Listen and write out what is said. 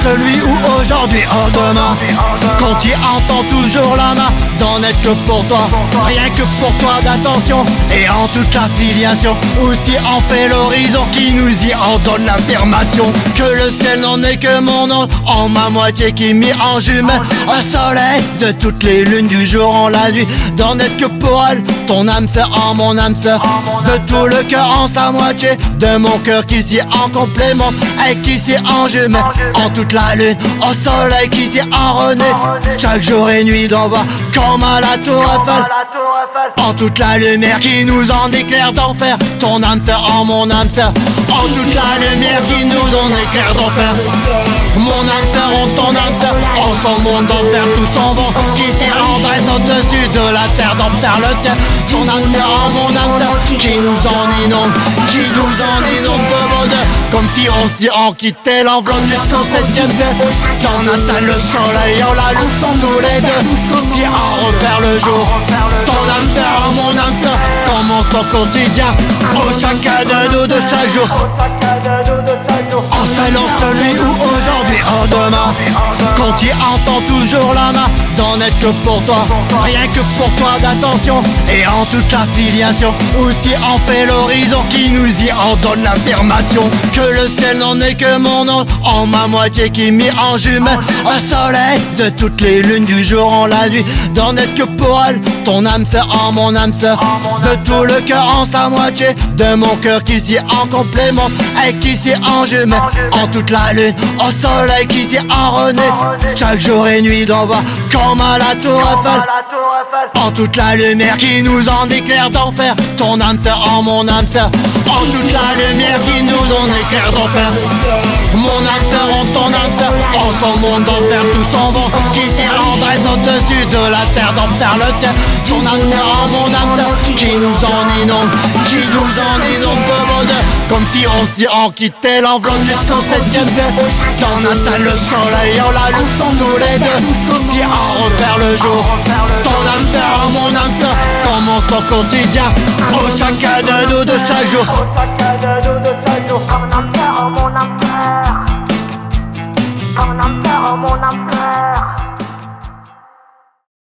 Celui où aujourd'hui, oh demain, quand tu entends toujours la main, d'en être que pour toi, rien que pour toi d'attention, et en toute la filiation, aussi en fait l'horizon, qui nous y en donne l'affirmation, que le ciel n'en est que mon nom, en ma moitié qui m'y en jumelle, un soleil de toutes les lunes du jour en la nuit, d'en être que pour elle, ton âme sœur en mon âme sœur, de tout le cœur en sa moitié, de mon cœur qui s'y en complément, et qui s'y en jumelle, en toute la lune, au soleil qui s'y en renaît, chaque jour et nuit d'en bas, comme à la tour Eiffel, en toute la lumière qui nous en éclaire d'enfer, ton âme sœur en mon âme sœur, en toute la lumière qui nous en éclaire d'enfer, mon âme sœur en ton âme sœur, en son monde d'enfer, tout son vent qui s'y endresse au-dessus de la terre d'enfer le ciel, ton âme sœur en mon âme sœur, qui nous en inonde, qui nous en inonde de bonheur, comme si on s'y en quittait l'enveloppe jusqu'au 7e ciel, quand on atteint le soleil, on la loue tous les deux, si on repère le jour, ton âme sœur en mon âme sœur, commence ton quotidien, au chacun de nous de chaque jour, en saluant celui où aujourd'hui, oh demain, quand tu entends toujours la main, d'en être que pour toi, rien que pour toi d'attention, et en toute la filiation, aussi en fait l'horizon, qui nous y en donne l'affirmation, que le ciel n'en est que mon nom, en ma moitié qui m'y en jumelle, un soleil de toutes les lunes du jour en la nuit, d'en être que pour elle, ton âme sœur en mon âme sœur, de tout le cœur en sa moitié, de mon cœur qui s'y en complément, et qui s'y en jumelle, en toute la lune, au soleil qui s'y en renaît, chaque jour et nuit d'en bas, comme à la tour Eiffel, en toute la lumière qui nous en éclaire d'enfer, ton âme sœur en mon âme sœur, en toute la lumière qui nous en éclaire d'enfer, mon âme sœur en ton âme sœur, en son monde d'enfer, tout son vent qui s'y endresse au-dessus de la terre d'enfer le ciel, ton âme sœur en mon âme sœur, qui nous en inonde, qui nous en inonde de bonheur, comme si on s'y en quittait l'enveloppe jusqu'au 7e ciel, quand on atteint le soleil, on la loue tous les deux, si on repère le jour, ton âme sœur en mon âme sœur, commence ton quotidien, au chacun de nous de chaque jour.